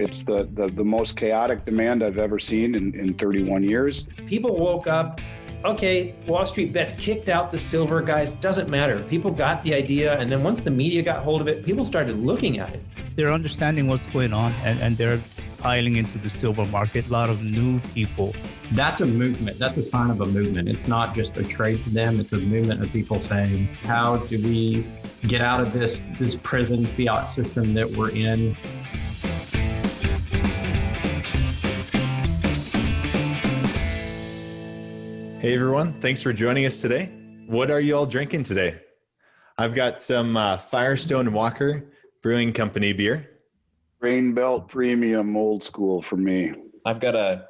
It's the most chaotic demand I've ever seen in 31 years. People woke up, okay, Wall Street bets kicked out the silver guys, doesn't matter. People got the idea, and then once the media got hold of it, people started looking at it. They're understanding what's going on, and they're piling into the silver market. A lot of new people. That's a movement. That's a sign of a movement. It's not just a trade to them. It's a movement of people saying, how do we get out of this prison fiat system that we're in? Hey everyone, thanks for joining us today. What are you all drinking today? I've got some Firestone Walker Brewing Company beer. Grain Belt Premium, old school for me. I've got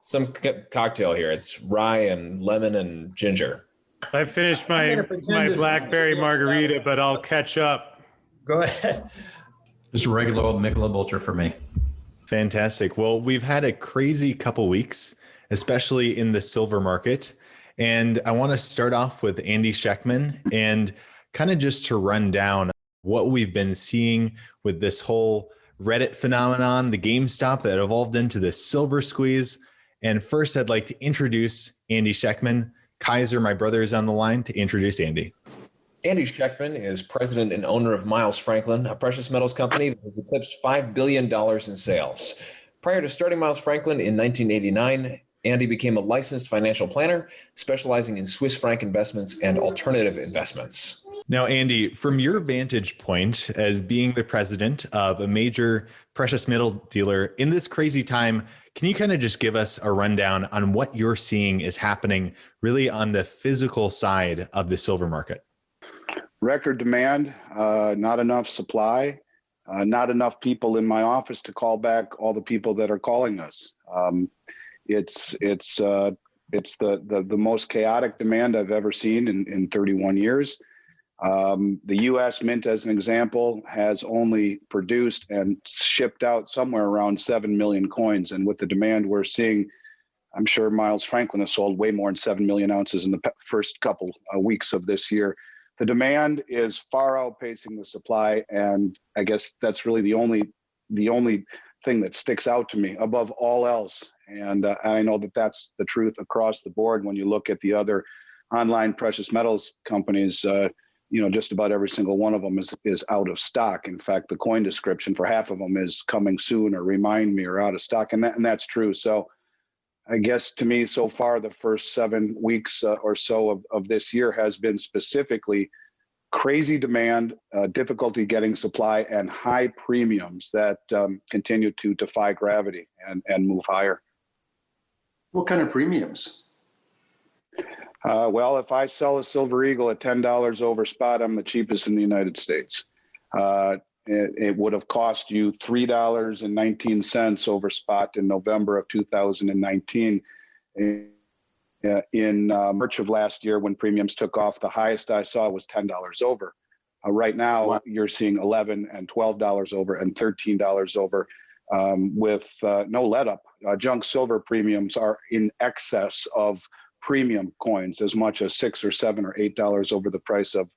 some cocktail here. It's rye and lemon and ginger. I finished my blackberry margarita, but I'll catch up. Go ahead. Just a regular old Michelob Ultra for me. Fantastic. Well, we've had a crazy couple weeks, especially in the silver market. And I want to start off with Andy Schectman and kind of just to run down what we've been seeing with this whole Reddit phenomenon, the GameStop that evolved into the silver squeeze. And first, I'd like to introduce Andy Schectman. Kaiser, my brother, is on the line to introduce Andy. Andy Schectman is president and owner of Miles Franklin, a precious metals company that has eclipsed $5 billion in sales. Prior to starting Miles Franklin in 1989, Andy became a licensed financial planner, specializing in Swiss franc investments and alternative investments. Now, Andy, from your vantage point as being the president of a major precious metal dealer in this crazy time, can you kind of just give us a rundown on what you're seeing is happening really on the physical side of the silver market? Record demand, not enough supply, not enough people in my office to call back all the people that are calling us. It's the most chaotic demand I've ever seen in 31 years. The U.S. Mint, as an example, has only produced and shipped out somewhere around 7 million coins. And with the demand we're seeing, I'm sure Miles Franklin has sold way more than 7 million ounces in the first couple weeks of this year. The demand is far outpacing the supply, and I guess that's really the only thing that sticks out to me above all else. And I know that that's the truth across the board. When you look at the other online precious metals companies, just about every single one of them is out of stock. In fact, the coin description for half of them is coming soon or remind me or out of stock. And that's true. So I guess to me, so far, the first 7 weeks or so of this year has been specifically crazy demand, difficulty getting supply, and high premiums that continue to defy gravity and move higher. What kind of premiums? Well, if I sell a Silver Eagle at $10 over spot, I'm the cheapest in the United States. It would have cost you $3.19 over spot in November of 2019. In March of last year, when premiums took off, the highest I saw was $10 over. Right now, wow. You're seeing $11 and $12 over and $13 over with no let up. Junk silver premiums are in excess of premium coins, as much as $6 or $7 or $8 over the price of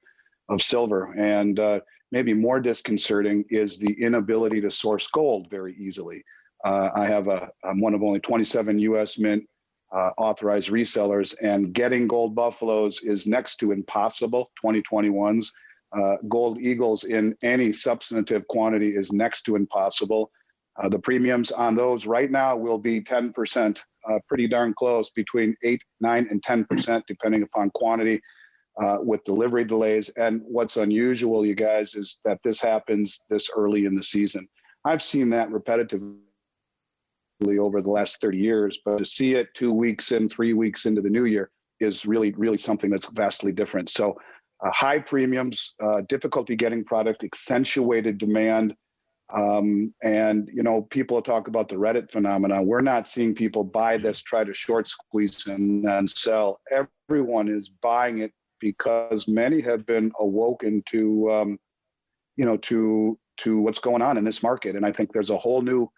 silver. And maybe more disconcerting is the inability to source gold very easily. I'm one of only 27 U.S. Mint authorized resellers, and getting gold buffaloes is next to impossible. 2021s, gold eagles in any substantive quantity is next to impossible. The premiums on those right now will be 10%, pretty darn close, between 8, 9, and 10%, depending upon quantity, with delivery delays. And what's unusual, you guys, is that this happens this early in the season. I've seen that repetitively over the last 30 years, but to see it 2 weeks in, 3 weeks into the new year is really, really something that's vastly different. So high premiums, difficulty getting product, accentuated demand. And, people talk about the Reddit phenomenon. We're not seeing people buy this, try to short squeeze and then sell. Everyone is buying it because many have been awoken to what's going on in this market. And I think there's a whole new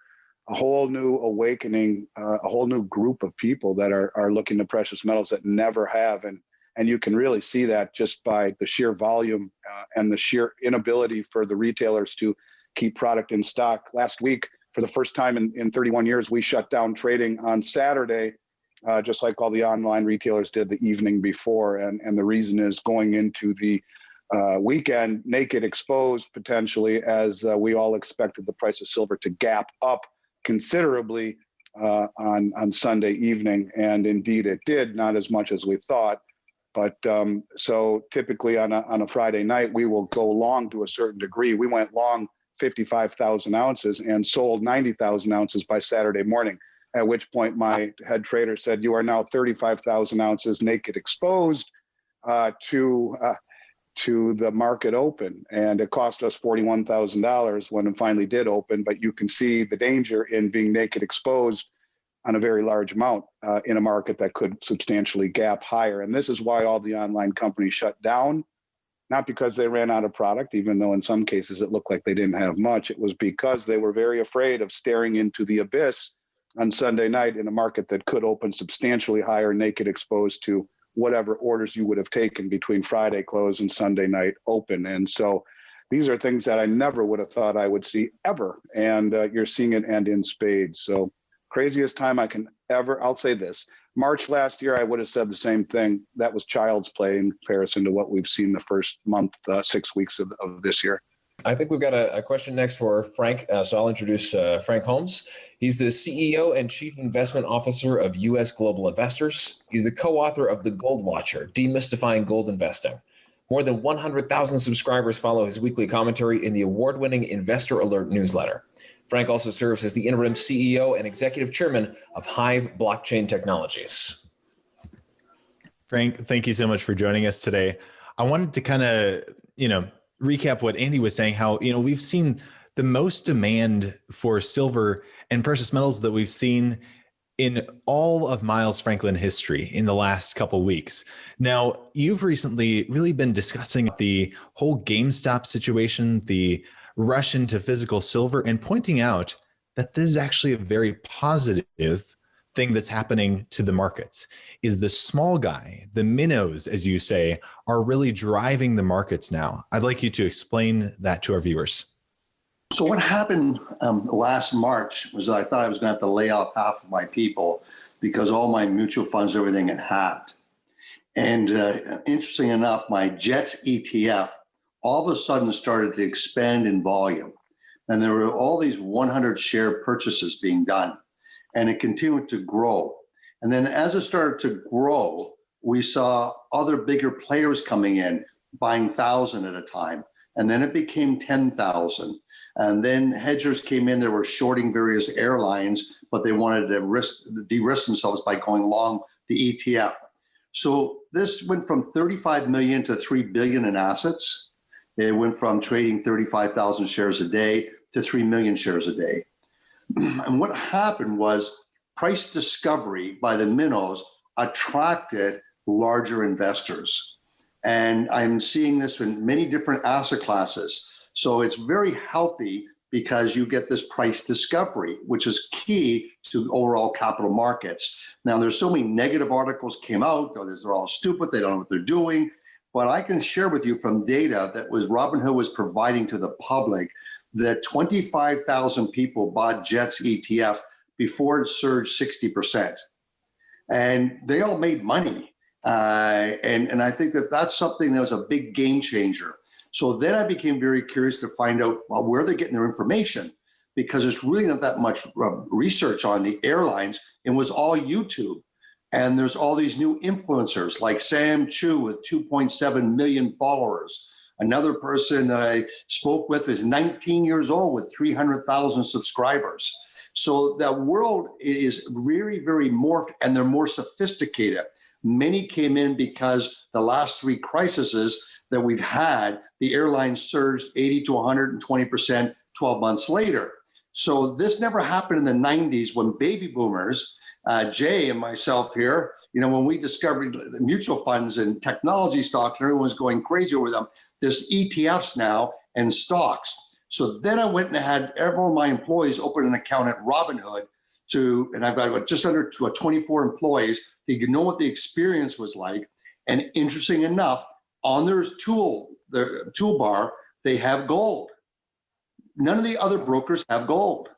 awakening, a whole new group of people that are looking to precious metals that never have. And you can really see that just by the sheer volume and the sheer inability for the retailers to keep product in stock. Last week, for the first time in 31 years, we shut down trading on Saturday, just like all the online retailers did the evening before. And the reason is going into the weekend, naked exposed potentially, as we all expected the price of silver to gap up considerably on Sunday evening. And indeed it did, not as much as we thought. But so typically on a Friday night, we will go long to a certain degree. We went long 55,000 ounces and sold 90,000 ounces by Saturday morning, at which point my head trader said, you are now 35,000 ounces naked exposed to the market open. And it cost us $41,000 when it finally did open. But you can see the danger in being naked exposed on a very large amount in a market that could substantially gap higher. And this is why all the online companies shut down, not because they ran out of product, even though in some cases it looked like they didn't have much. It was because they were very afraid of staring into the abyss on Sunday night in a market that could open substantially higher naked exposed to whatever orders you would have taken between Friday close and Sunday night open. And so these are things that I never would have thought I would see ever. And you're seeing it and in spades. So craziest time I can ever, I'll say this, March last year, I would have said the same thing. That was child's play in comparison to what we've seen the first month, 6 weeks of this year. I think we've got a question next for Frank. So I'll introduce Frank Holmes. He's the CEO and Chief Investment Officer of U.S. Global Investors. He's the co-author of The Gold Watcher, Demystifying Gold Investing. More than 100,000 subscribers follow his weekly commentary in the award-winning Investor Alert newsletter. Frank also serves as the interim CEO and executive chairman of Hive Blockchain Technologies. Frank, thank you so much for joining us today. I wanted to kind of, recap what Andy was saying, how, we've seen the most demand for silver and precious metals that we've seen in all of Miles Franklin history in the last couple of weeks. Now, you've recently really been discussing the whole GameStop situation, the rush into physical silver, and pointing out that this is actually a very positive thing that's happening to the markets. Is the small guy, the minnows, as you say, are really driving the markets now. I'd like you to explain that to our viewers. So what happened last March was I thought I was going to have to lay off half of my people because all my mutual funds, everything had hacked. And interesting enough, my JETS ETF all of a sudden started to expand in volume. And there were all these 100 share purchases being done, and it continued to grow. And then as it started to grow, we saw other bigger players coming in, buying 1,000 at a time. And then it became 10,000. And then hedgers came in, they were shorting various airlines, but they wanted to de-risk themselves by going long the ETF. So this went from 35 million to 3 billion in assets. It went from trading 35,000 shares a day to 3 million shares a day. And what happened was price discovery by the minnows attracted larger investors. And I'm seeing this in many different asset classes. So it's very healthy because you get this price discovery, which is key to overall capital markets. Now, there's so many negative articles came out, they're all stupid, they don't know what they're doing. But I can share with you from data that was Robinhood was providing to the public that 25,000 people bought JETS ETF before it surged 60%. And they all made money. And I think that that's something that was a big game changer. So then I became very curious to find out where they're getting their information, because there's really not that much research on the airlines. It was all YouTube. And there's all these new influencers like Sam Chu with 2.7 million followers. Another person that I spoke with is 19 years old with 300,000 subscribers. So that world is very, very morphed, and they're more sophisticated. Many came in because the last three crises that we've had, the airlines surged 80 to 120% 12 months later. So this never happened in the 90s when baby boomers, Jay and myself here, when we discovered the mutual funds and technology stocks, and everyone was going crazy over them, there's ETFs now and stocks. So then I went and had every one of my employees open an account at Robinhood and I've got just under 24 employees. They could know what the experience was like. And interesting enough, on their toolbar, they have gold. None of the other brokers have gold.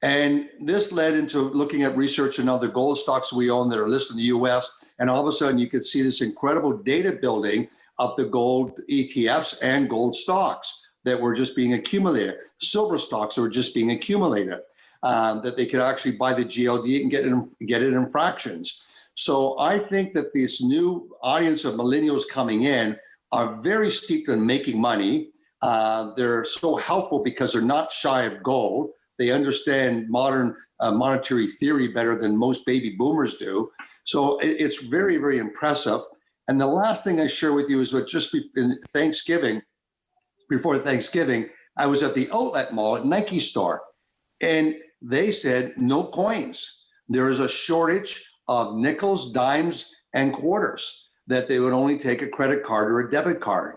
And this led into looking at research in other gold stocks we own that are listed in the US. And all of a sudden you could see this incredible data building of the gold ETFs and gold stocks that were just being accumulated. Silver stocks were just being accumulated, that they could actually buy the GLD and get it in fractions. So I think that this new audience of millennials coming in are very steeped in making money. They're so helpful because they're not shy of gold. They understand modern monetary theory better than most baby boomers do. So it's very, very impressive. And the last thing I share with you is what just before Thanksgiving, I was at the outlet mall at Nike store, and they said no coins. There is a shortage of nickels, dimes, and quarters, that they would only take a credit card or a debit card.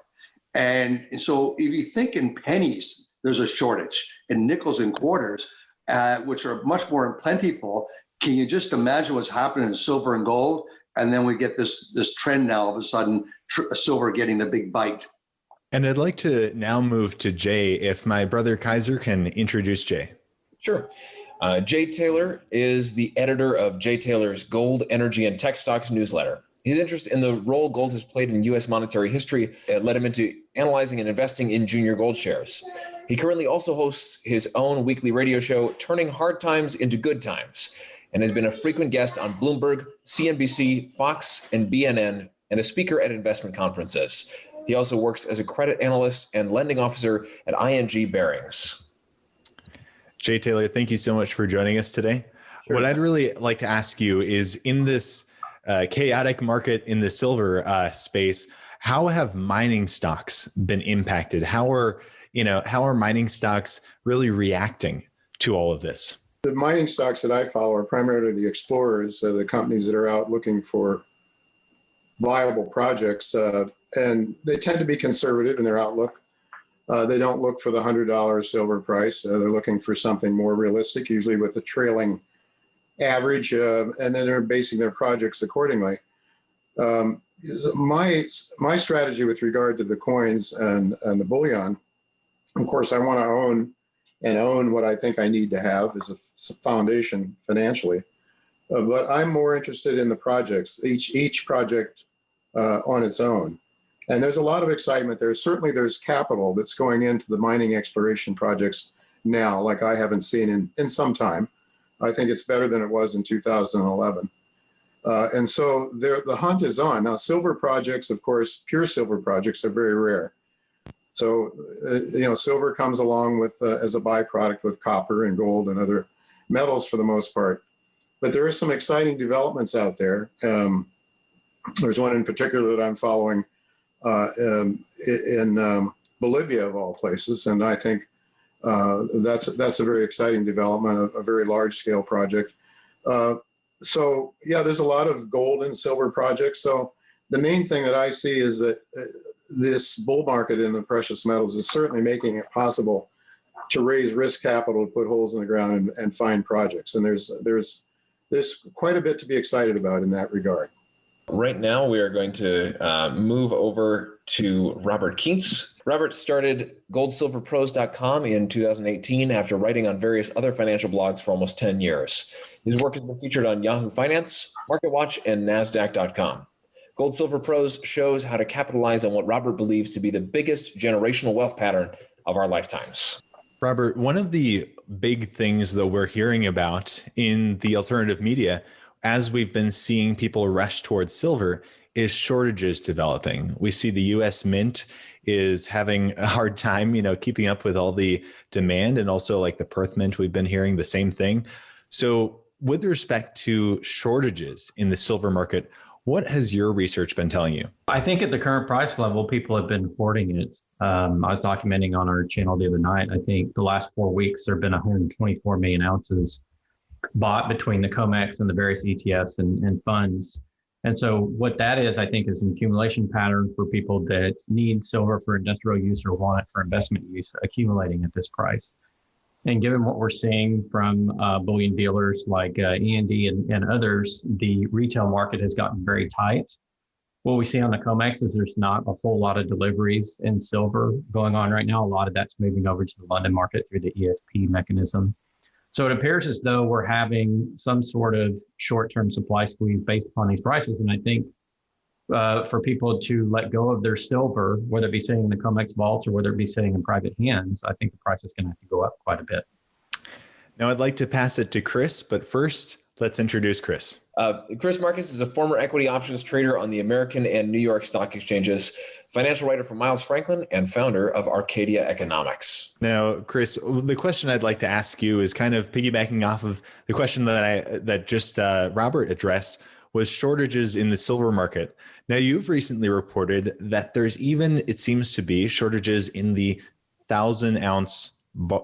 And so if you think in pennies, there's a shortage, in nickels and quarters, which are much more plentiful. Can you just imagine what's happening in silver and gold? And then we get this trend now, all of a sudden, silver getting the big bite. And I'd like to now move to Jay, if my brother Kaiser can introduce Jay. Sure. Jay Taylor is the editor of Jay Taylor's Gold, Energy, and Tech Stocks newsletter. His interest in the role gold has played in U.S. monetary history led him into analyzing and investing in junior gold shares. He currently also hosts his own weekly radio show, Turning Hard Times into Good Times, and has been a frequent guest on Bloomberg, CNBC, Fox, and BNN, and a speaker at investment conferences. He also works as a credit analyst and lending officer at ING Barings. Jay Taylor, thank you so much for joining us today. Sure. What I'd really like to ask you is, in this chaotic market in the silver space, how have mining stocks been impacted? How are mining stocks really reacting to all of this? The mining stocks that I follow are primarily the explorers, the companies that are out looking for viable projects, and they tend to be conservative in their outlook. They don't look for the $100 silver price. They're looking for something more realistic, usually with a trailing average, and then they're basing their projects accordingly. My strategy with regard to the coins and the bullion, of course, I want to own what I think I need to have as a foundation financially. But I'm more interested in the projects, each project on its own. And there's a lot of excitement there. Certainly there's capital that's going into the mining exploration projects now, like I haven't seen in some time. I think it's better than it was in 2011. And so the hunt is on. Now, silver projects, of course, pure silver projects are very rare. So, silver comes along with as a byproduct with copper and gold and other metals for the most part. But there are some exciting developments out there. There's one in particular that I'm following in Bolivia, of all places, and I think that's a very exciting development, a very large-scale project. So, yeah, there's a lot of gold and silver projects. So the main thing that I see is that this bull market in the precious metals is certainly making it possible to raise risk capital, to put holes in the ground and find projects. And there's quite a bit to be excited about in that regard. Right now, we are going to move over to Robert Kientz. Robert started goldsilverpros.com in 2018 after writing on various other financial blogs for almost 10 years. His work has been featured on Yahoo Finance, MarketWatch, and NASDAQ.com. Gold Silver Pros shows how to capitalize on what Robert believes to be the biggest generational wealth pattern of our lifetimes. Robert, one of the big things that we're hearing about in the alternative media, as we've been seeing people rush towards silver, is shortages developing. We see the US Mint is having a hard time, keeping up with all the demand, and also like the Perth Mint, we've been hearing the same thing. So with respect to shortages in the silver market, what has your research been telling you? I think at the current price level, people have been hoarding it. I was documenting on our channel the other night, I think the last 4 weeks, there have been 124 million ounces bought between the COMEX and the various ETFs and funds. And so what that is, I think, is an accumulation pattern for people that need silver for industrial use or want it for investment use, accumulating at this price. And given what we're seeing from bullion dealers like E&D and others, the retail market has gotten very tight. What we see on the COMEX is there's not a whole lot of deliveries in silver going on right now. A lot of that's moving over to the London market through the ESP mechanism. So it appears as though we're having some sort of short-term supply squeeze based upon these prices. And I think for people to let go of their silver, whether it be sitting in the COMEX vault or whether it be sitting in private hands, I think the price is going to have to go up quite a bit. Now I'd like to pass it to Chris, but first let's introduce Chris. Chris Marcus is a former equity options trader on the American and New York stock exchanges, financial writer for Miles Franklin, and founder of Arcadia Economics. Now, Chris, the question I'd like to ask you is kind of piggybacking off of the question that Robert addressed, was shortages in the silver market. Now, you've recently reported that there's even, it seems to be, shortages in the 1,000-ounce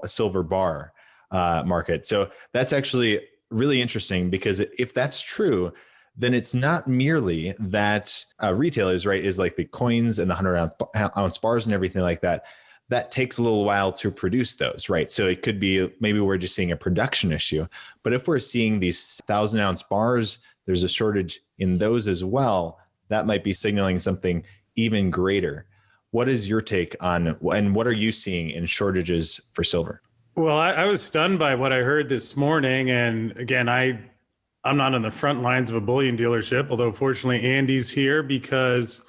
silver bar market. So that's actually really interesting, because if that's true, then it's not merely that retailers, right, is like the coins and the 100-ounce bars and everything like that. That takes a little while to produce those, right? So it could be maybe we're just seeing a production issue. But if we're seeing these 1,000-ounce bars, there's a shortage in those as well, that might be signaling something even greater. What is your take on, and what are you seeing in shortages for silver? Well, I was stunned by what I heard this morning. And again, I'm not on the front lines of a bullion dealership, although fortunately Andy's here, because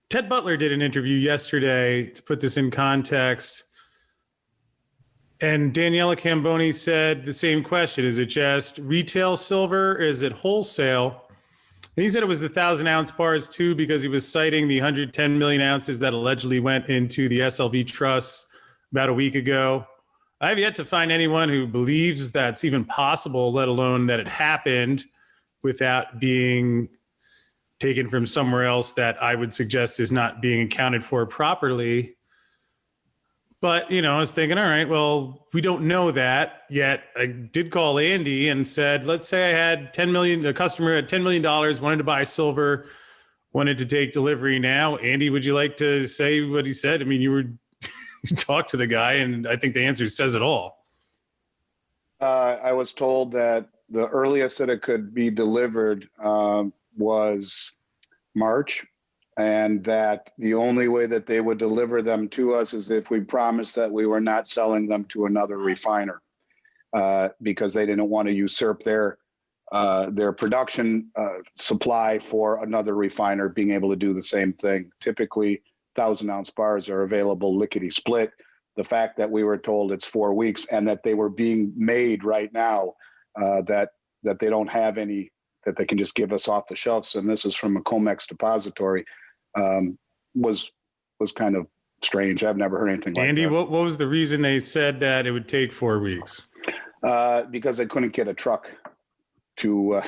Ted Butler did an interview yesterday to put this in context. And Daniela Camboni said the same question. Is it just retail silver? Is it wholesale? And he said it was the 1,000-ounce bars too, because he was citing the 110 million ounces that allegedly went into the SLV trusts about a week ago. I have yet to find anyone who believes that's even possible, let alone that it happened without being taken from somewhere else that I would suggest is not being accounted for properly. But, I was thinking, all right, well, we don't know that yet. I did call Andy and said, let's say I had a customer had $10 million, wanted to buy silver, wanted to take delivery now. Andy, would you like to say what he said? I mean, you talked to the guy, and I think the answer says it all. I was told that the earliest that it could be delivered was March, and that the only way that they would deliver them to us is if we promised that we were not selling them to another refiner, because they didn't want to usurp their production supply for another refiner being able to do the same thing. Typically, 1,000-ounce bars are available lickety split. The fact that we were told it's 4 weeks and that they were being made right now, that they don't have any that they can just give us off the shelves, and this is from a COMEX depository, was kind of strange. I've never heard anything like Andy, that. what was the reason they said that it would take 4 weeks? Because they couldn't get a truck to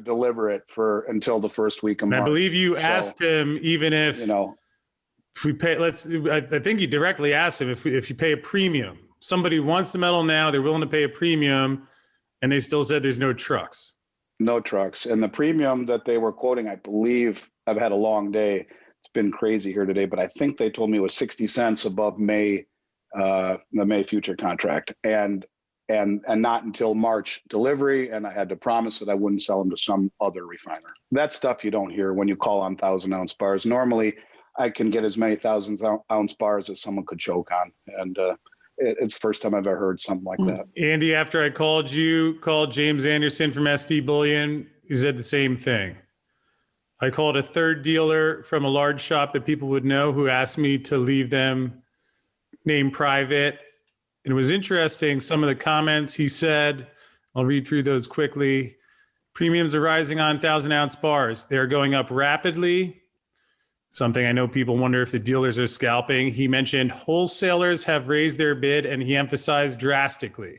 deliver it until the first week of March. I believe you asked him, even if if we pay, I think you directly asked him if you pay a premium. Somebody wants the metal now, they're willing to pay a premium, and they still said there's no trucks. No trucks. And the premium that they were quoting, I believe, I've had a long day. It's been crazy here today, but I think they told me it was 60 cents above the May future contract, and not until March delivery. And I had to promise that I wouldn't sell them to some other refiner. That stuff you don't hear when you call on 1,000-ounce bars. Normally, I can get as many 1,000-ounce bars as someone could choke on. And it's the first time I've ever heard something like that. Andy, after I called James Anderson from SD Bullion, he said the same thing. I called a third dealer from a large shop that people would know, who asked me to leave them name private. And it was interesting, some of the comments he said. I'll read through those quickly. Premiums are rising on 1,000-ounce bars. They're going up rapidly. Something I know people wonder if the dealers are scalping. He mentioned wholesalers have raised their bid, and he emphasized drastically.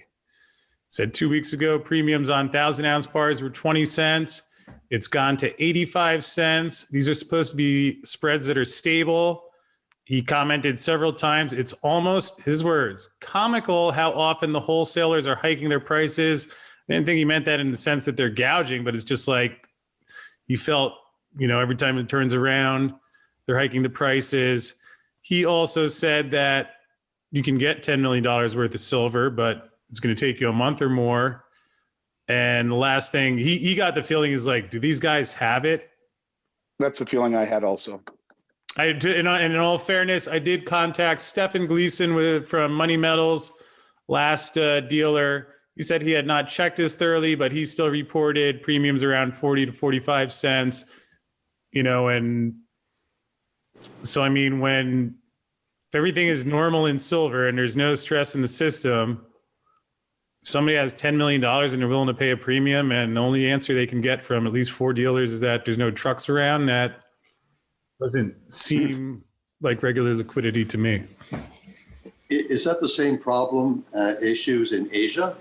Said 2 weeks ago, premiums on 1,000-ounce bars were 20 cents. It's gone to 85 cents. These are supposed to be spreads that are stable. He commented several times, it's almost, his words, comical how often the wholesalers are hiking their prices. I didn't think he meant that in the sense that they're gouging, but it's just like he felt, every time it turns around, they're hiking the prices. He also said that you can get $10 million worth of silver, but it's going to take you a month or more. And the last thing, he got the feeling is like, do these guys have it? That's the feeling I had also. And in all fairness, I did contact Stefan Gleason from Money Metals last dealer, he said he had not checked as thoroughly, but he still reported premiums around 40 to 45 cents, and so, I mean, if everything is normal in silver and there's no stress in the system, somebody has $10 million and they're willing to pay a premium, and the only answer they can get from at least 4 dealers is that there's no trucks around, that doesn't seem like regular liquidity to me. Is that the same problem, issues in Asia?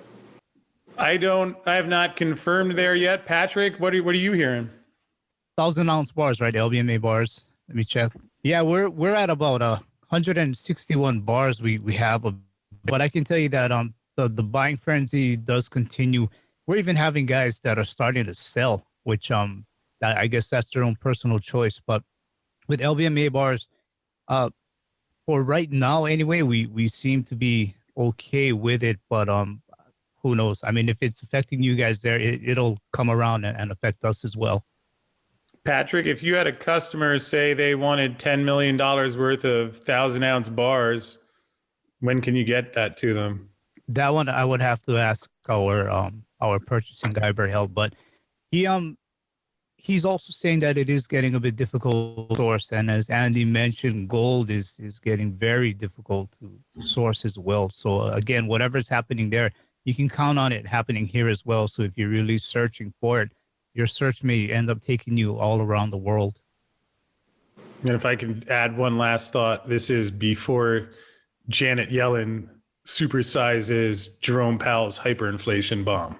I have not confirmed there yet. Patrick, what are you hearing? 1,000-ounce bars, right? LBMA bars. Let me check. Yeah, we're at about 161 bars we have, but I can tell you that the buying frenzy does continue. We're even having guys that are starting to sell, which I guess that's their own personal choice. But with LBMA bars, for right now anyway, we seem to be okay with it, but who knows? I mean, if it's affecting you guys there, it'll come around and affect us as well. Patrick, if you had a customer say they wanted $10 million worth of 1,000-ounce bars, when can you get that to them? That one I would have to ask our purchasing guy, Berhel, but he's also saying that it is getting a bit difficult to source, and as Andy mentioned, gold is getting very difficult to source as well. So again, whatever's happening there, you can count on it happening here as well. So if you're really searching for it, your search may end up taking you all around the world. And if I can add one last thought, this is before Janet Yellen supersizes Jerome Powell's hyperinflation bomb.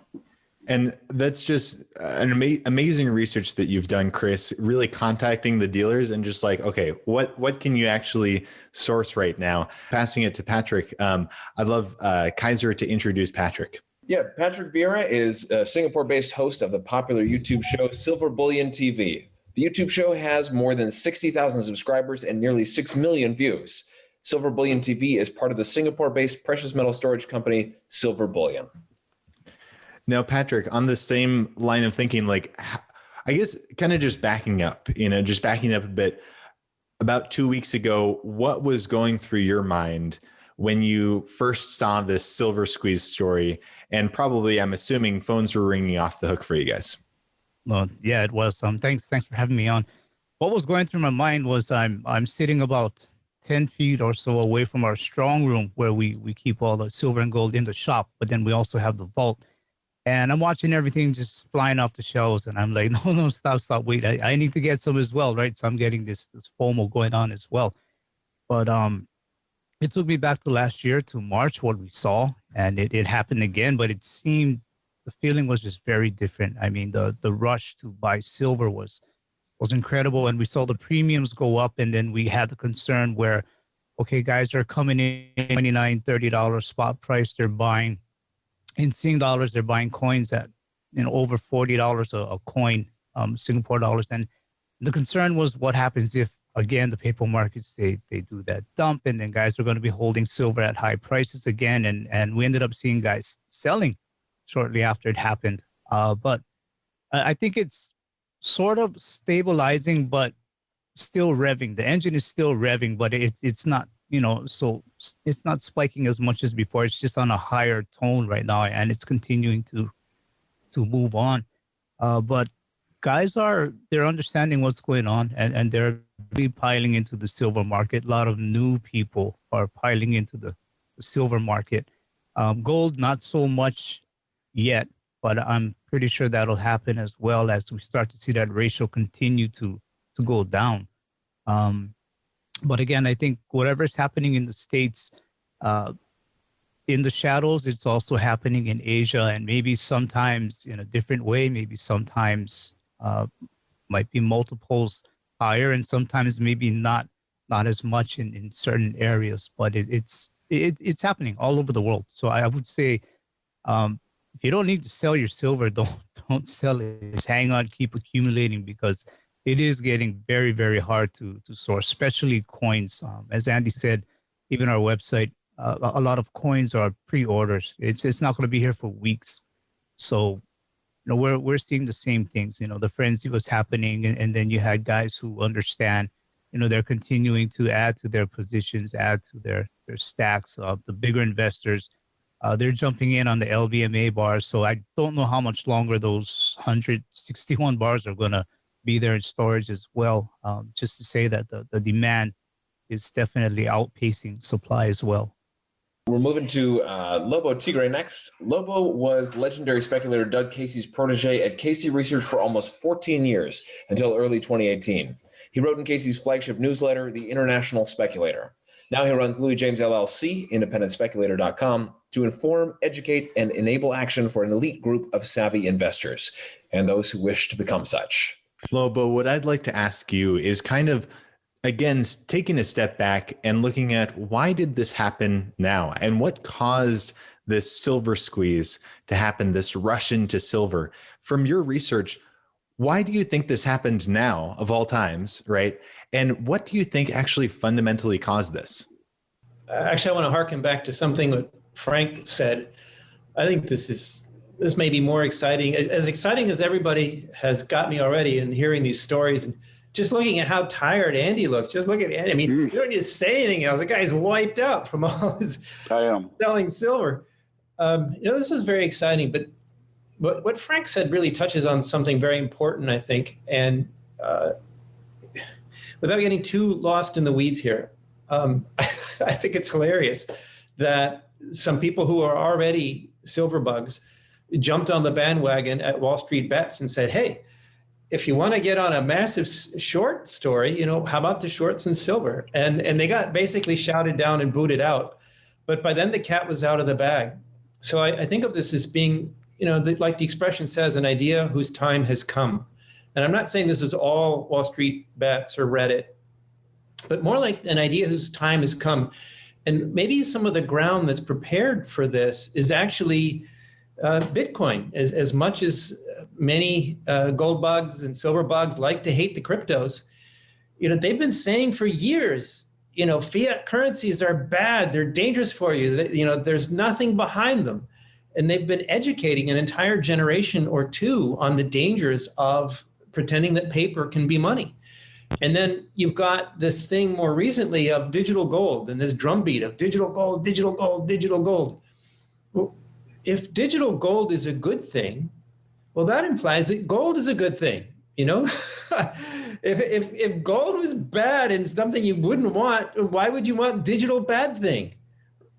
And that's just an amazing research that you've done, Chris, really contacting the dealers and just like, okay, what can you actually source right now? Passing it to Patrick. I'd love Kaiser to introduce Patrick. Yeah, Patrick Vierra is a Singapore-based host of the popular YouTube show Silver Bullion TV. The YouTube show has more than 60,000 subscribers and nearly 6 million views. Silver Bullion TV is part of the Singapore-based precious metal storage company Silver Bullion. Now, Patrick, on the same line of thinking, like, I guess kind of just backing up a bit, about 2 weeks ago, what was going through your mind when you first saw this silver squeeze story? And probably, I'm assuming, phones were ringing off the hook for you guys. Well, yeah, it was. Thanks for having me on. What was going through my mind was I'm sitting about 10 feet or so away from our strong room where we keep all the silver and gold in the shop, but then we also have the vault. And I'm watching everything just flying off the shelves, and I'm like, no, stop, wait, I need to get some as well, right? So I'm getting this FOMO going on as well. But it took me back to last year, to March, what we saw, and it happened again, but it seemed the feeling was just very different. I mean, the rush to buy silver was incredible, and we saw the premiums go up, and then we had the concern where, okay, guys are coming in $29, $30 spot price, they're buying in Sing dollars, they're buying coins at over $40 a coin, Singapore dollars. And the concern was what happens if, again, the paper markets, they do that dump, and then guys are going to be holding silver at high prices again. And we ended up seeing guys selling shortly after it happened. But I think it's sort of stabilizing, but still revving. The engine is still revving, but it's not, so it's not spiking as much as before. It's just on a higher tone right now, and it's continuing to move on. But guys they're understanding what's going on, and they're really piling into the silver market. A lot of new people are piling into the silver market. Gold, not so much yet, but I'm pretty sure that'll happen as well as we start to see that ratio continue to go down. But again, I think whatever's happening in the States, in the shadows, it's also happening in Asia, and maybe sometimes in a different way, maybe sometimes might be multiples higher, and sometimes maybe not as much in certain areas, but it's happening all over the world. So I would say, if you don't need to sell your silver, don't sell it. Just hang on, keep accumulating, because it is getting very, very hard to source, especially coins. As Andy said, even our website, a lot of coins are pre-orders. It's not going to be here for weeks. So, we're seeing the same things. The frenzy was happening, and then you had guys who understand. They're continuing to add to their positions, add to their stacks. The bigger investors, They're jumping in on the LBMA bars. So I don't know how much longer those 161 bars are going to be there in storage as well. Just to say that the demand is definitely outpacing supply as well. We're moving to Lobo Tiggre next. Lobo was legendary speculator Doug Casey's protege at Casey Research for almost 14 years until early 2018. He wrote in Casey's flagship newsletter, The International Speculator. Now he runs Louis James LLC, independentspeculator.com, to inform, educate, and enable action for an elite group of savvy investors and those who wish to become such. Lobo, what I'd like to ask you is kind of, again, taking a step back and looking at why did this happen now, and what caused this silver squeeze to happen, this rush into silver. From your research, why do you think this happened now of all times, right? And what do you think actually fundamentally caused this? Actually, I want to harken back to something that Frank said. I think this may be more exciting, as exciting as everybody has got me already in hearing these stories. And just looking at how tired Andy looks, just look at Andy. I mean, you don't need to say anything else. The guy's wiped out from all his selling silver. This is very exciting. But what Frank said really touches on something very important, I think. And without getting too lost in the weeds here, I think it's hilarious that some people who are already silver bugs jumped on the bandwagon at Wall Street Bets and said, hey, if you want to get on a massive short story, how about the shorts in silver? And they got basically shouted down and booted out. But by then the cat was out of the bag. So I think of this as being, like the expression says, an idea whose time has come. And I'm not saying this is all Wall Street Bets or Reddit, but more like an idea whose time has come. And maybe some of the ground that's prepared for this is actually Bitcoin. As much as many gold bugs and silver bugs like to hate the cryptos, they've been saying for years, fiat currencies are bad, they're dangerous for you, there's nothing behind them. And they've been educating an entire generation or two on the dangers of pretending that paper can be money. And then you've got this thing more recently of digital gold and this drumbeat of digital gold, digital gold, digital gold. Well, if digital gold is a good thing, well, that implies that gold is a good thing. If gold was bad and something you wouldn't want, why would you want digital bad thing,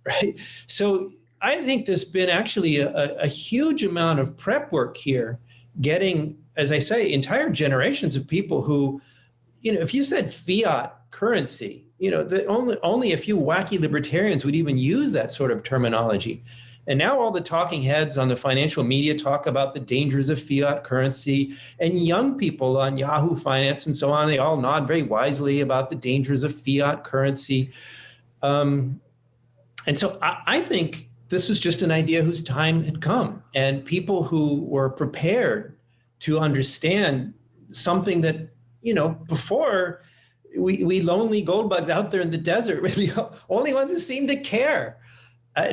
right? So I think there's been actually a huge amount of prep work here, getting, as I say, entire generations of people who, if you said fiat currency, only a few wacky libertarians would even use that sort of terminology. And now all the talking heads on the financial media talk about the dangers of fiat currency, and young people on Yahoo Finance and so on, they all nod very wisely about the dangers of fiat currency. And so I think this was just an idea whose time had come, and people who were prepared to understand something that, before we lonely gold bugs out there in the desert were the only ones who seemed to care.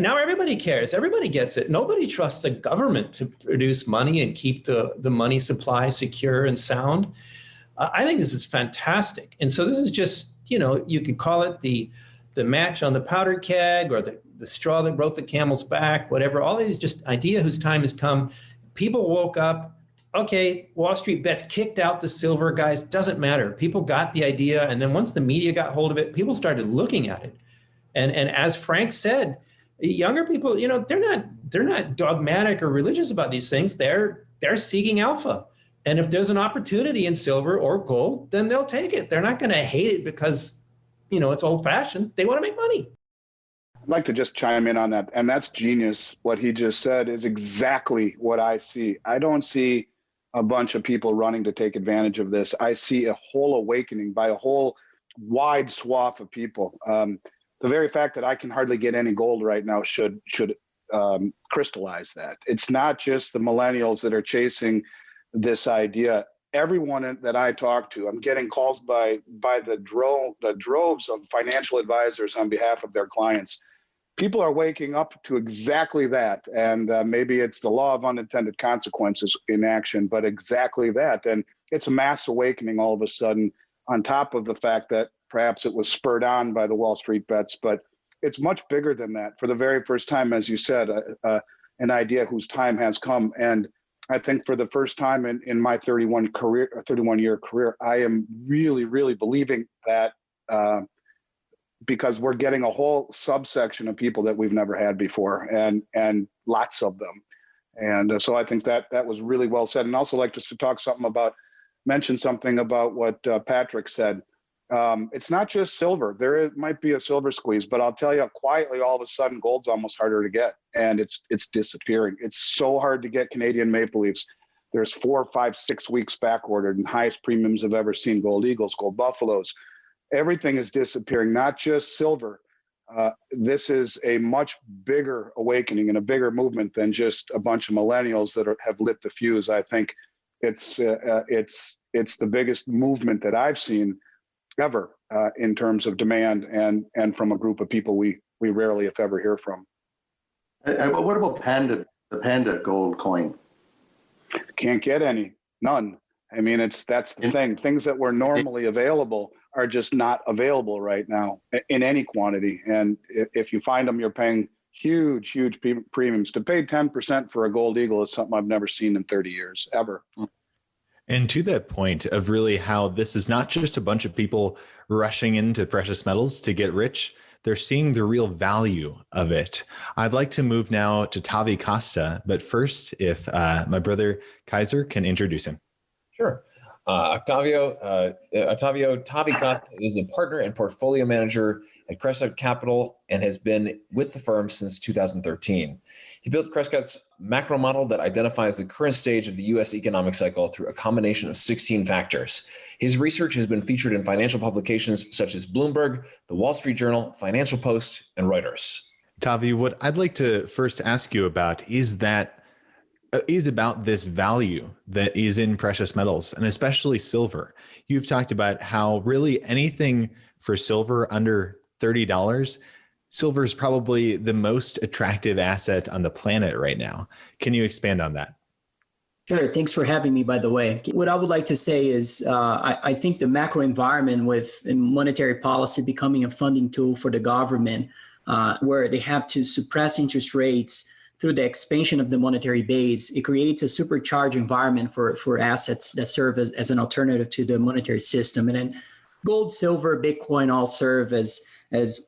Now everybody cares. Everybody gets it. Nobody trusts the government to produce money and keep the money supply secure and sound. I think this is fantastic. And so this is just, you could call it the match on the powder keg, or the straw that broke the camel's back, whatever. All these just idea whose time has come. People woke up. Okay, Wall Street Bets kicked out the silver guys. Doesn't matter. People got the idea. And then once the media got hold of it, people started looking at it. And as Frank said, younger people, they're not dogmatic or religious about these things. They're seeking alpha. And if there's an opportunity in silver or gold, then they'll take it. They're not going to hate it because, it's old fashioned. They want to make money. I'd like to just chime in on that. And that's genius. What he just said is exactly what I see. I don't see a bunch of people running to take advantage of this. I see a whole awakening by a whole wide swath of people. The very fact that I can hardly get any gold right now should crystallize that. It's not just the millennials that are chasing this idea. Everyone that I talk to, I'm getting calls by the droves of financial advisors on behalf of their clients. People are waking up to exactly that. And maybe it's the law of unintended consequences in action, but exactly that. And it's a mass awakening all of a sudden, on top of the fact that perhaps it was spurred on by the Wall Street Bets, but it's much bigger than that. For the very first time, as you said, an idea whose time has come. And I think for the first time in my 31-year career, I am really, really believing that because we're getting a whole subsection of people that we've never had before, and lots of them. And so I think that was really well said. And also like just to mention something about what Patrick said. It's not just silver. Might be a silver squeeze, but I'll tell you quietly, all of a sudden, gold's almost harder to get, and it's disappearing. It's so hard to get Canadian Maple Leafs. There's 4, 5, 6 weeks back ordered, and highest premiums I've ever seen. Gold Eagles, Gold Buffaloes, everything is disappearing. Not just silver. This is a much bigger awakening and a bigger movement than just a bunch of millennials that have lit the fuse. I think it's the biggest movement that I've seen ever in terms of demand and from a group of people we rarely, if ever, hear from. What about the Panda gold coin? Can't get any, none. I mean, that's the thing. Things that were normally available are just not available right now in any quantity. And if you find them, you're paying huge, huge premiums. To pay 10% for a gold eagle is something I've never seen in 30 years, ever. And to that point of really how this is not just a bunch of people rushing into precious metals to get rich, they're seeing the real value of it. I'd like to move now to Tavi Costa, but first, if my brother Kaiser can introduce him. Sure. Tavi Costa is a partner and portfolio manager at Crescent Capital and has been with the firm since 2013. He built Crescent's macro model that identifies the current stage of the U.S. economic cycle through a combination of 16 factors. His research has been featured in financial publications such as Bloomberg, The Wall Street Journal, Financial Post, and Reuters. Tavi, what I'd like to first ask you about is about this value that is in precious metals, and especially silver. You've talked about how really anything for silver under $30, silver is probably the most attractive asset on the planet right now. Can you expand on that? Sure. Thanks for having me, by the way. What I would like to say is I think the macro environment with monetary policy becoming a funding tool for the government, where they have to suppress interest rates through the expansion of the monetary base, it creates a supercharged environment for assets that serve as an alternative to the monetary system. And then gold, silver, Bitcoin all serve as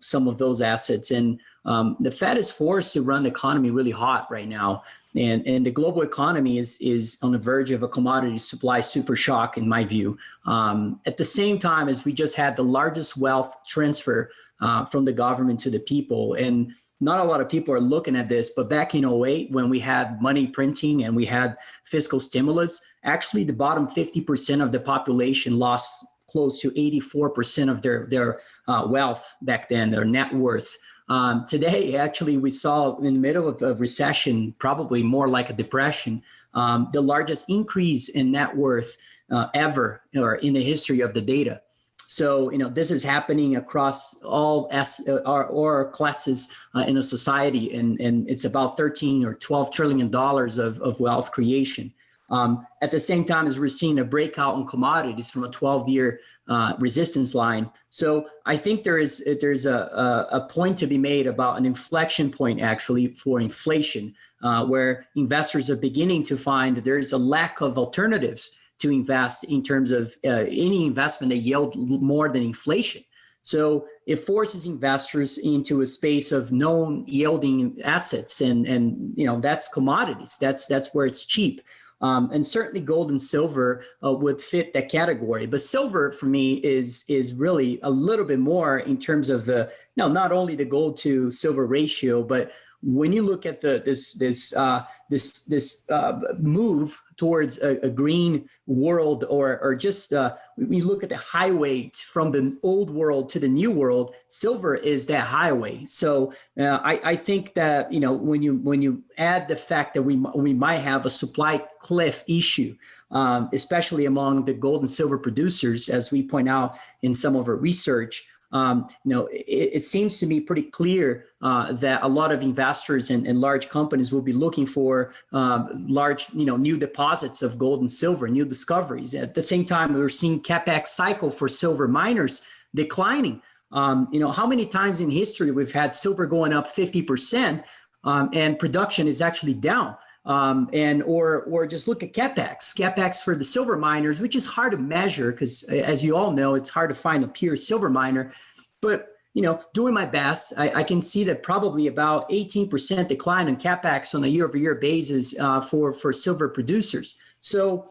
some of those assets. And the Fed is forced to run the economy really hot right now. And the global economy is on the verge of a commodity supply super shock, in my view. At the same time as we just had the largest wealth transfer from the government to the people. And not a lot of people are looking at this, but back in 2008, when we had money printing and we had fiscal stimulus, actually the bottom 50% of the population lost close to 84% of their wealth back then, their net worth. Today, actually, we saw in the middle of a recession, probably more like a depression, the largest increase in net worth ever or in the history of the data. So, this is happening across all classes in a society, and it's about $13 or $12 trillion of wealth creation. At the same time as we're seeing a breakout in commodities from a 12-year resistance line. So I think there's a point to be made about an inflection point actually for inflation, where investors are beginning to find that there's a lack of alternatives to invest in terms of any investment that yield more than inflation. So it forces investors into a space of known yielding assets, and that's commodities. That's where it's cheap. And certainly gold and silver would fit that category. But silver for me is really a little bit more in terms of the not only the gold to silver ratio, but when you look at this move towards a green world, or just when you look at the highway from the old world to the new world, silver is that highway. So I think that when you add the fact that we might have a supply cliff issue, especially among the gold and silver producers, as we point out in some of our research. It seems to me pretty clear that a lot of investors and large companies will be looking for large, new deposits of gold and silver, new discoveries. At the same time, we're seeing CapEx cycle for silver miners declining. How many times in history we've had silver going up 50% and production is actually down? Or just look at capex for the silver miners, which is hard to measure because, as you all know, it's hard to find a pure silver miner. But doing my best, I can see that probably about 18% decline in capex on a year-over-year basis for silver producers. So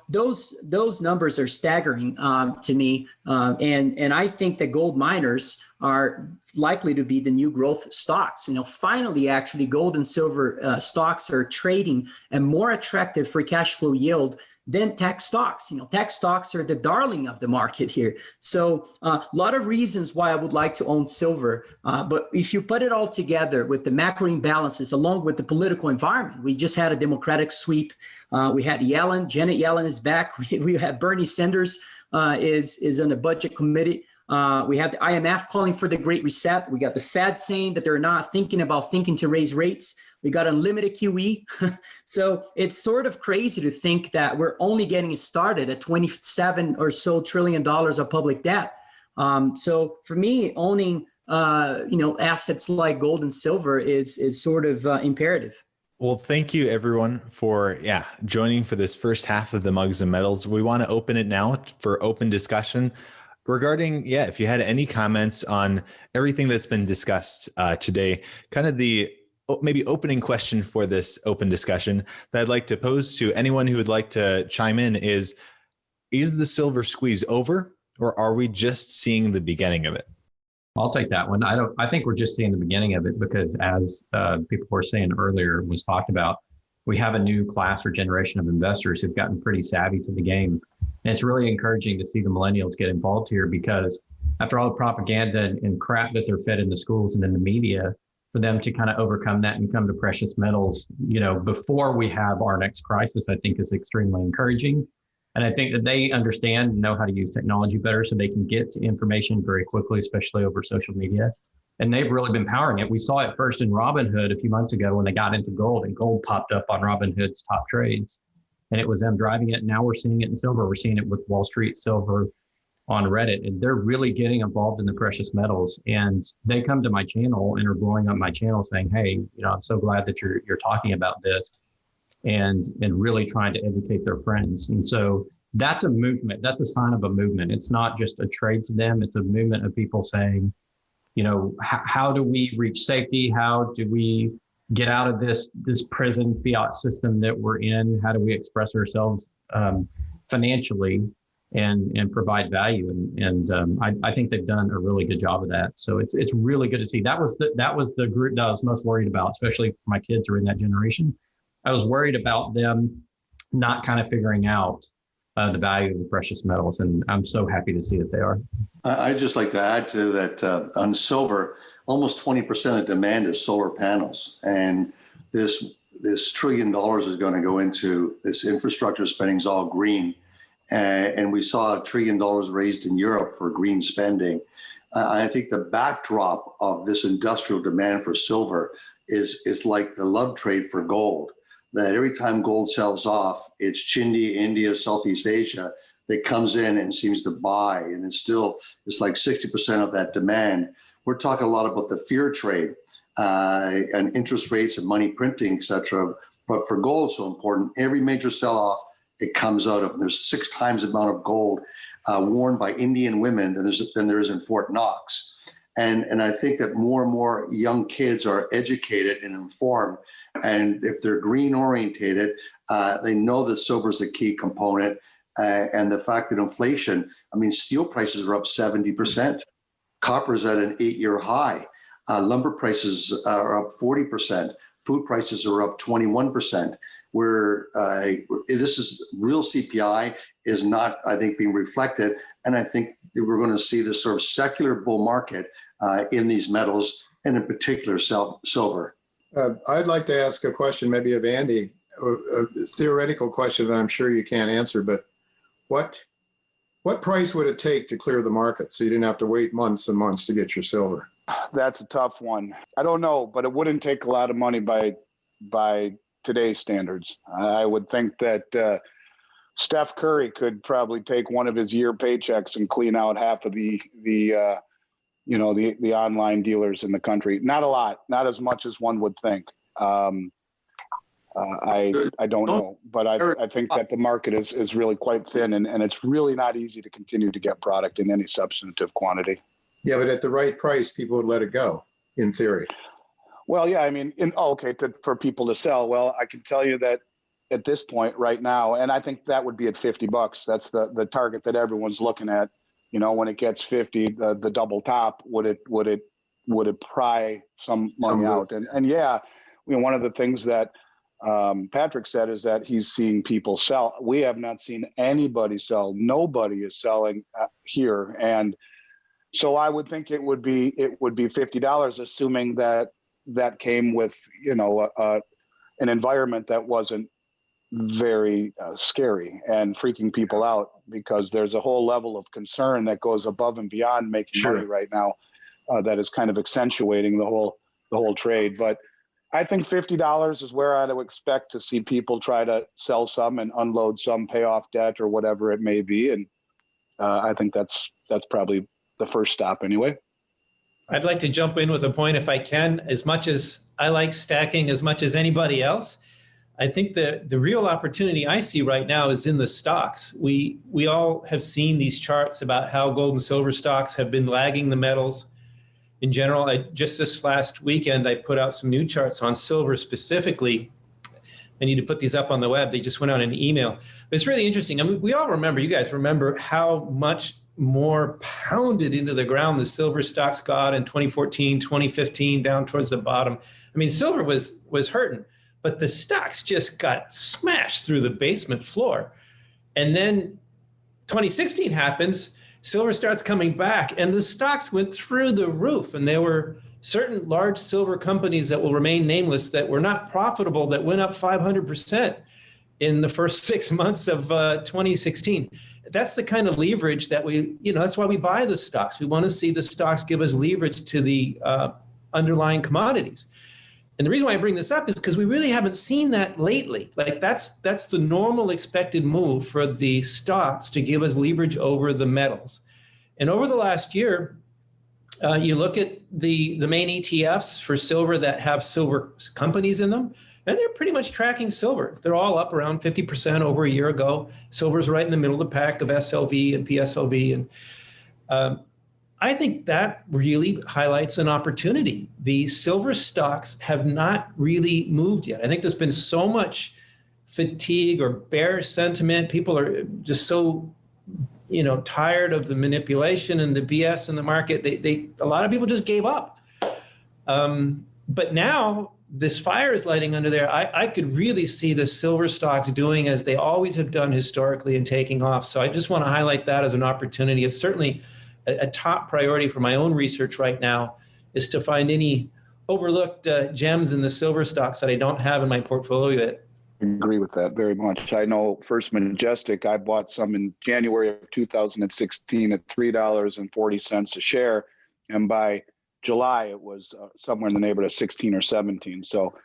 those numbers are staggering to me, and I think that gold miners are likely to be the new growth stocks. Finally, actually, gold and silver stocks are trading a more attractive free cash flow yield than tech stocks. Tech stocks are the darling of the market here. So a lot of reasons why I would like to own silver. But if you put it all together with the macro imbalances, along with the political environment, we just had a Democratic sweep. We had Yellen, Janet Yellen is back. We had Bernie Sanders is on the budget committee. We have the IMF calling for the Great Reset. We got the Fed saying that they're not thinking to raise rates. We got unlimited QE. So it's sort of crazy to think that we're only getting started at $27 or so trillion of public debt. So for me, owning assets like gold and silver is sort of imperative. Well, thank you everyone for joining for this first half of the Mugs and Metals. We want to open it now for open discussion regarding, if you had any comments on everything that's been discussed today, kind of the maybe opening question for this open discussion that I'd like to pose to anyone who would like to chime in is the silver squeeze over, or are we just seeing the beginning of it? I'll take that one. I think we're just seeing the beginning of it because, as people were saying earlier, was talked about, we have a new class or generation of investors who've gotten pretty savvy to the game. And it's really encouraging to see the millennials get involved here because after all the propaganda and crap that they're fed in the schools and in the media, for them to kind of overcome that and come to precious metals, before we have our next crisis, I think is extremely encouraging. And I think that they understand and know how to use technology better so they can get to information very quickly, especially over social media. And they've really been powering it. We saw it first in Robinhood a few months ago when they got into gold, and gold popped up on Robinhood's top trades. And it was them driving it. Now we're seeing it in silver. We're seeing it with Wall Street Silver on Reddit, and they're really getting involved in the precious metals. And they come to my channel and are blowing up my channel saying, hey, I'm so glad that you're talking about this, and really trying to educate their friends. And so that's a movement. That's a sign of a movement. It's not just a trade to them. It's a movement of people saying, how do we reach safety? How do we get out of this prison fiat system that we're in? How do we express ourselves financially and provide value? And I think they've done a really good job of that. So it's really good to see. That was the group that I was most worried about, especially my kids are in that generation. I was worried about them not kind of figuring out the value of the precious metals, and I'm so happy to see that they are. I'd just like to add to that on silver, almost 20% of the demand is solar panels, and this $1 trillion is going to go into this infrastructure spending is all green. And we saw $1 trillion raised in Europe for green spending. I think the backdrop of this industrial demand for silver is like the love trade for gold, that every time gold sells off, it's China, India, Southeast Asia that comes in and seems to buy. And it's like 60% of that demand. We're talking a lot about the fear trade and interest rates and money printing, et cetera. But for gold, it's so important. Every major sell-off, it comes out of, there's 6 times the amount of gold worn by Indian women than there is in Fort Knox. And I think that more and more young kids are educated and informed. And if they're green orientated, they know that silver is a key component. And the fact that inflation, steel prices are up 70%. Copper's at an 8-year high. Lumber prices are up 40%. Food prices are up 21%. Where this is real CPI is not, I think, being reflected. And I think that we're going to see this sort of secular bull market in these metals, and in particular silver. I'd like to ask a question maybe of Andy, a theoretical question that I'm sure you can't answer, but what price would it take to clear the market so you didn't have to wait months and months to get your silver? That's a tough one. I don't know, but it wouldn't take a lot of money by today's standards. I would think that Steph Curry could probably take one of his year paychecks and clean out half of the the online dealers in the country. Not a lot, not as much as one would think. I don't know, but I think that the market is really quite thin, and it's really not easy to continue to get product in any substantive quantity. Yeah, but at the right price, people would let it go, in theory. Well, yeah, I mean, for people to sell. Well, I can tell you that at this point right now, and I think that would be at $50. That's the target that everyone's looking at. When it gets 50, the double top, would it pry some money out? And yeah, one of the things that Patrick said is that he's seeing people sell. We have not seen anybody sell. Nobody is selling here, and so I would think it would be $50, assuming that came with an environment that wasn't very scary and freaking people out, because there's a whole level of concern that goes above and beyond making money right now that is kind of accentuating the whole trade. But I think $50 is where I'd expect to see people try to sell some and unload some, pay off debt or whatever it may be. And I think that's probably the first stop anyway. I'd like to jump in with a point if I can. As much as I like stacking as much as anybody else, I think the real opportunity I see right now is in the stocks. We all have seen these charts about how gold and silver stocks have been lagging the metals in general. Just this last weekend, I put out some new charts on silver specifically. I need to put these up on the web. They just went out in an email. But it's really interesting. I mean, we all remember, you guys remember how much more pounded into the ground the silver stocks got in 2014, 2015, down towards the bottom. I mean, silver was hurting, but the stocks just got smashed through the basement floor. And then 2016 happens, silver starts coming back, and the stocks went through the roof. And there were certain large silver companies that will remain nameless that were not profitable that went up 500% in the first 6 months of 2016. That's the kind of leverage that that's why we buy the stocks. We want to see the stocks give us leverage to the underlying commodities. And the reason why I bring this up is because we really haven't seen that lately. Like that's the normal expected move for the stocks to give us leverage over the metals. And over the last year, you look at the main ETFs for silver that have silver companies in them, and they're pretty much tracking silver. They're all up around 50% over a year ago. Silver's right in the middle of the pack of SLV and PSLV. And I think that really highlights an opportunity. The silver stocks have not really moved yet. I think there's been so much fatigue or bearish sentiment. People are just so tired of the manipulation and the BS in the market. A lot of people just gave up. But now this fire is lighting under there. I could really see the silver stocks doing as they always have done historically and taking off. So I just want to highlight that as an opportunity. It's certainly a top priority for my own research right now is to find any overlooked gems in the silver stocks that I don't have in my portfolio yet. I agree with that very much. I know First Majestic, I bought some in January of 2016 at $3.40 a share. And by July, it was somewhere in the neighborhood of 16 or 17. So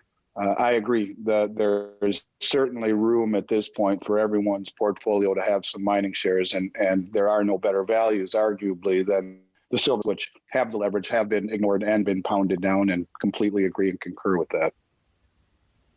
I agree that there is certainly room at this point for everyone's portfolio to have some mining shares. And there are no better values, arguably, than the silver, which have the leverage, have been ignored and been pounded down, and completely agree and concur with that.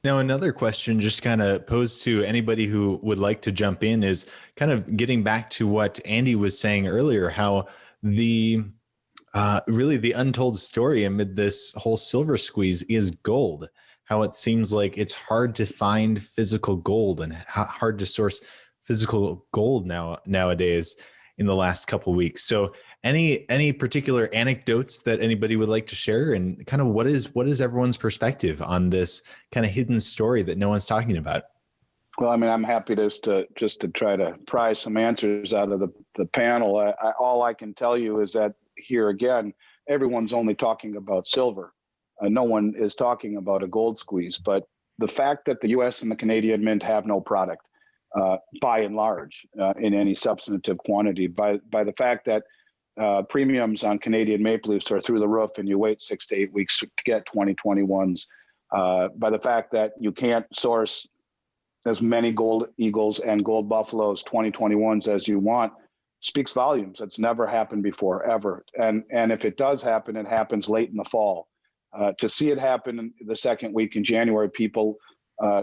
Now, another question just kind of posed to anybody who would like to jump in is kind of getting back to what Andy was saying earlier, how really the untold story amid this whole silver squeeze is gold, how it seems like it's hard to find physical gold and hard to source physical gold nowadays in the last couple of weeks. So any particular anecdotes that anybody would like to share, and kind of what is everyone's perspective on this kind of hidden story that no one's talking about? Well, I mean, I'm happy just to try to pry some answers out of the panel. All I can tell you is that here again, everyone's only talking about silver. No one is talking about a gold squeeze. But the fact that the U.S. and the Canadian Mint have no product, by and large, in any substantive quantity, by the fact that premiums on Canadian maple leafs are through the roof, and you wait 6 to 8 weeks to get 2021s, by the fact that you can't source as many gold eagles and gold buffaloes 2021s as you want, speaks volumes. It's never happened before, ever. And if it does happen, it happens late in the fall. To see it happen in the second week in January, people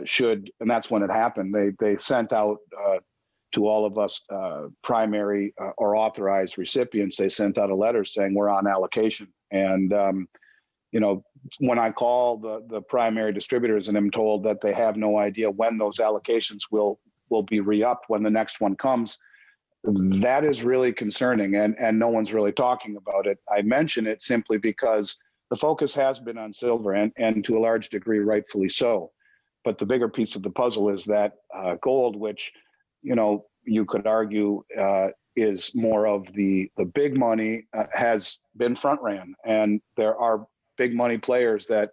should, and that's when it happened. They sent out to all of us primary or authorized recipients, they sent out a letter saying we're on allocation. And when I call the primary distributors and I'm told that they have no idea when those allocations will be re-upped when the next one comes, that is really concerning, and no one's really talking about it. I mention it simply because the focus has been on silver, and to a large degree, rightfully so. But the bigger piece of the puzzle is that gold, which, you could argue is more of the big money, has been front ran. And there are big money players that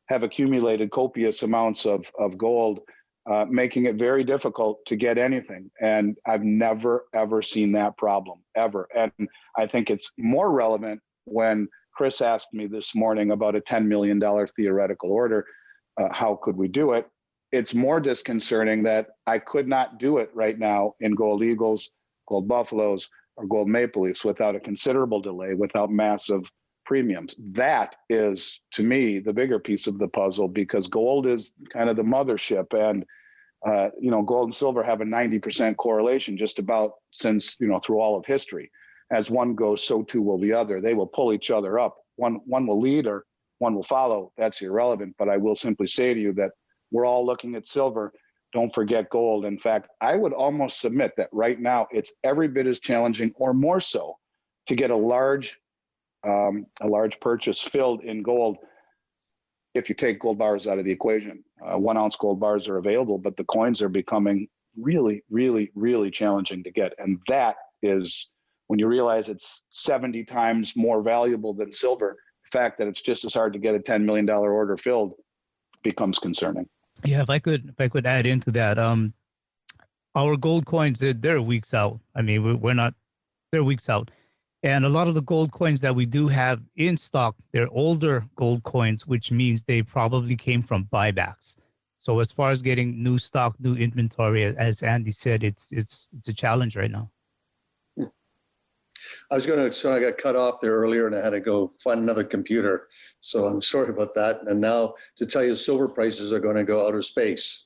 have accumulated copious amounts of gold, making it very difficult to get anything. And I've never, ever seen that problem, ever. And I think it's more relevant when Chris asked me this morning about a $10 million theoretical order. How could we do it? It's more disconcerting that I could not do it right now in Gold Eagles, Gold Buffaloes, or Gold Maple Leafs without a considerable delay, without massive premiums. That is, to me, the bigger piece of the puzzle, because gold is kind of the mothership, and gold and silver have a 90% correlation just about since, through all of history. As one goes, so too will the other. They will pull each other up. One will lead or one will follow. That's irrelevant. But I will simply say to you that we're all looking at silver. Don't forget gold. In fact, I would almost submit that right now it's every bit as challenging, or more so, to get a large purchase filled in gold if you take gold bars out of the equation. 1 ounce gold bars are available, but the coins are becoming really, really, really challenging to get. And that is, when you realize it's 70 times more valuable than silver, the fact that it's just as hard to get a $10 million order filled becomes concerning. Yeah, if I could add into that, our gold coins, they're weeks out. I mean, they're weeks out. And a lot of the gold coins that we do have in stock, they're older gold coins, which means they probably came from buybacks. So as far as getting new stock, new inventory, as Andy said, it's a challenge right now. I got cut off there earlier and I had to go find another computer. So I'm sorry about that. And now to tell you, silver prices are going to go outer space.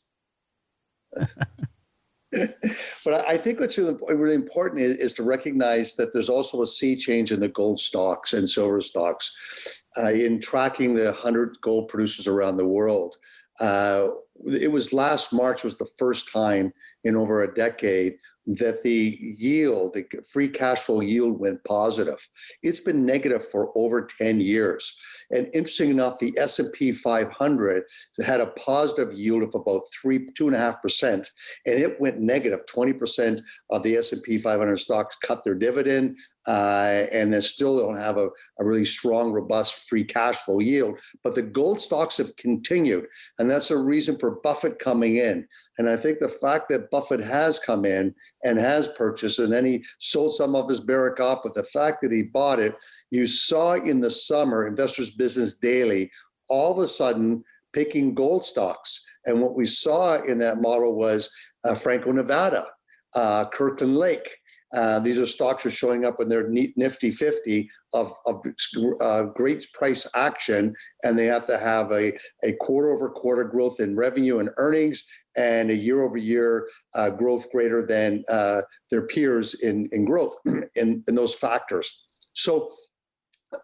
But I think what's really important is to recognize that there's also a sea change in the gold stocks and silver stocks. In tracking the 100 gold producers around the world, it was last March was the first time in over a decade that the yield, the free cash flow yield, went positive. It's been negative for over 10 years. And interesting enough, the S&P 500 had a positive yield of about 2.5%, and it went negative. 20% of the S&P 500 stocks cut their dividend, and they still don't have a really strong, robust free cash flow yield. But the gold stocks have continued, and that's a reason for Buffett coming in. And I think the fact that Buffett has come in and has purchased, and then he sold some of his Barrick off, but the fact that he bought it, you saw in the summer, Investors Business Daily, all of a sudden picking gold stocks. And what we saw in that model was Franco-Nevada, Kirkland Lake. These are stocks that are showing up in their Nifty 50 of great price action, and they have to have a quarter-over-quarter growth in revenue and earnings, and a year-over-year growth greater than their peers in growth in those factors. So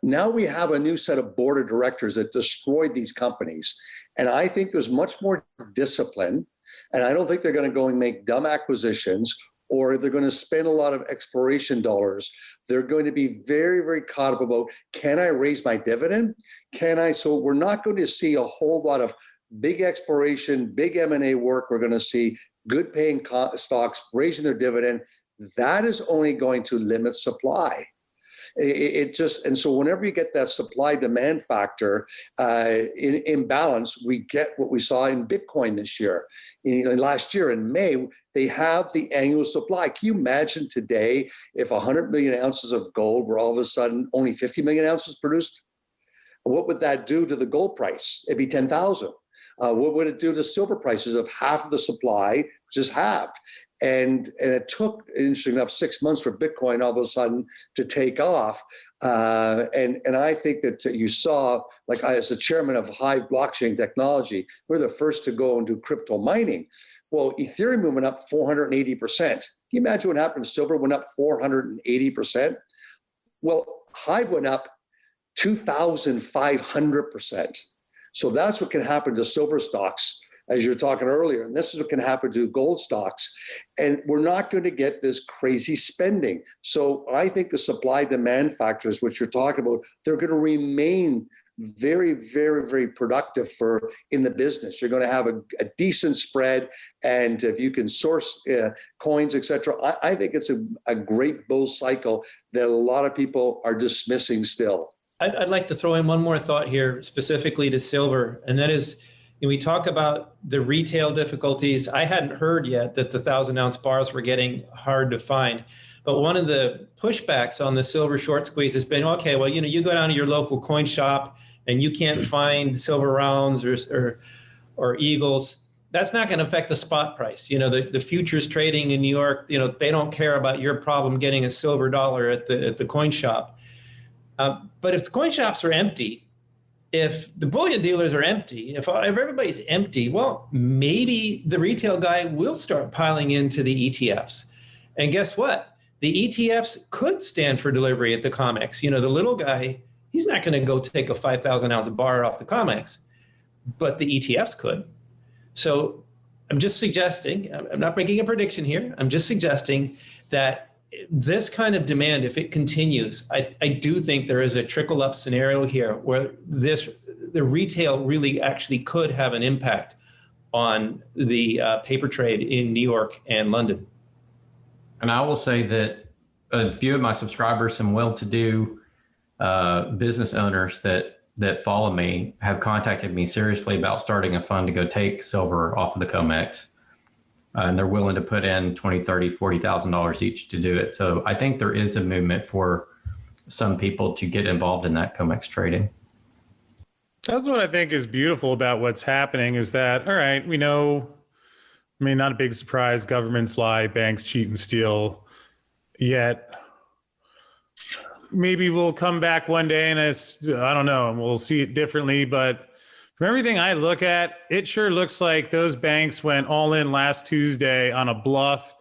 now we have a new set of board of directors that destroyed these companies, and I think there's much more discipline, and I don't think they're going to go and make dumb acquisitions, or they're going to spend a lot of exploration dollars. They're going to be very, very caught up about, can I raise my dividend? So we're not going to see a whole lot of big exploration, big M&A work. We're going to see good paying stocks raising their dividend. That is only going to limit supply. And so whenever you get that supply demand factor in balance, we get what we saw in Bitcoin this year. Last year in May, they have the annual supply. Can you imagine today if 100 million ounces of gold were all of a sudden only 50 million ounces produced? What would that do to the gold price? It'd be 10,000. What would it do to silver prices of half of the supply, which is halved? And it took, interesting enough, 6 months for Bitcoin all of a sudden to take off. And I think that you saw, like I, as the chairman of Hive Blockchain Technology, we're the first to go and do crypto mining. Well, Ethereum went up 480%. Can you imagine what happened if silver went up 480%? Well, Hive went up 2,500%. So that's what can happen to silver stocks, as you're talking earlier. And this is what can happen to gold stocks. And we're not going to get this crazy spending. So I think the supply demand factors, which you're talking about, they're going to remain very, very, very productive in the business. You're going to have a decent spread. And if you can source coins, et cetera, I think it's a great bull cycle that a lot of people are dismissing still. I'd like to throw in one more thought here specifically to silver. And that is, when we talk about the retail difficulties, I hadn't heard yet that the 1,000-ounce bars were getting hard to find. But one of the pushbacks on the silver short squeeze has been, okay, well, you go down to your local coin shop and you can't find silver rounds or eagles. That's not going to affect the spot price. The futures trading in New York, they don't care about your problem getting a silver dollar at the coin shop. But if the coin shops are empty, if the bullion dealers are empty, if everybody's empty, well, maybe the retail guy will start piling into the ETFs. And guess what? The ETFs could stand for delivery at the COMEX. The little guy, he's not going to go take a 5,000-ounce bar off the COMEX, but the ETFs could. So I'm just suggesting, I'm not making a prediction here, I'm just suggesting that this kind of demand, if it continues, I do think there is a trickle up scenario here where the retail really actually could have an impact on the paper trade in New York and London. And I will say that a few of my subscribers, some well-to-do business owners that follow me, have contacted me seriously about starting a fund to go take silver off of the COMEX. And they're willing to put in $20,000, $30,000, $40,000 each to do it. So I think there is a movement for some people to get involved in that COMEX trading. That's what I think is beautiful about what's happening is that, all right, we know, not a big surprise, governments lie, banks cheat and steal, yet maybe we'll come back one day and I don't know, and we'll see it differently, but from everything I look at, it sure looks like those banks went all in last Tuesday on a bluff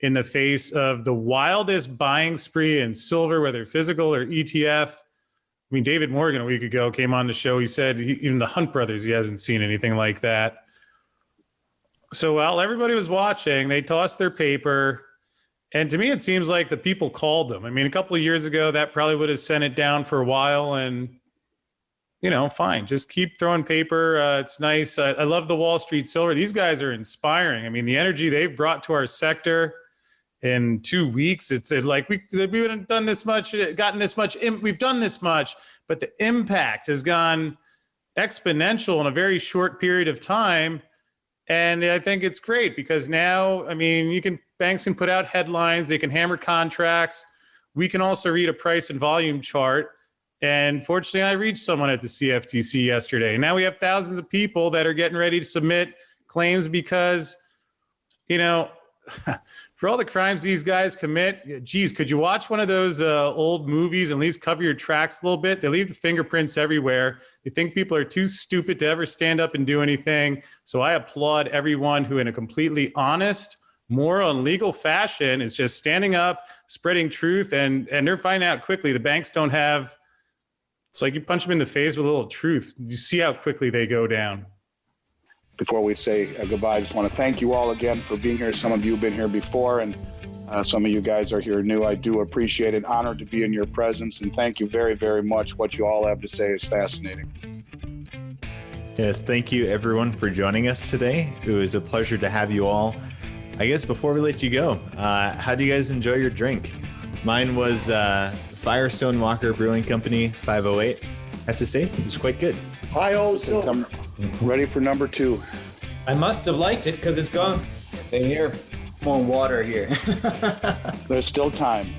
in the face of the wildest buying spree in silver, whether physical or ETF. David Morgan a week ago came on the show. He said even the Hunt brothers, he hasn't seen anything like that. So while everybody was watching, they tossed their paper. And to me, it seems like the people called them. A couple of years ago, that probably would have sent it down for a while. And fine, just keep throwing paper. It's nice. I love the Wall Street Silver. These guys are inspiring. The energy they've brought to our sector in 2 weeks, it's like we haven't done this much, gotten this much, we've done this much, but the impact has gone exponential in a very short period of time. And I think it's great because now, banks can put out headlines, they can hammer contracts. We can also read a price and volume chart. And fortunately, I reached someone at the CFTC yesterday. Now we have thousands of people that are getting ready to submit claims because, for all the crimes these guys commit, geez, could you watch one of those old movies and at least cover your tracks a little bit? They leave the fingerprints everywhere. They think people are too stupid to ever stand up and do anything. So I applaud everyone who, in a completely honest, moral, and legal fashion, is just standing up, spreading truth, and they're finding out quickly. The banks don't have. It's like you punch them in the face with a little truth. You see how quickly they go down. Before we say goodbye, I just want to thank you all again for being here. Some of you have been here before, and some of you guys are here new. I do appreciate it. Honored to be in your presence, and thank you very, very much. What you all have to say is fascinating. Yes, thank you everyone for joining us today. It was a pleasure to have you all. I guess before we let you go, how do you guys enjoy your drink? Mine was Firestone Walker Brewing Company 508. I have to say, it was quite good. Hi-oh, Silver. Ready for number 2. I must have liked it because it's gone. Same here. Come on, water here. There's still time.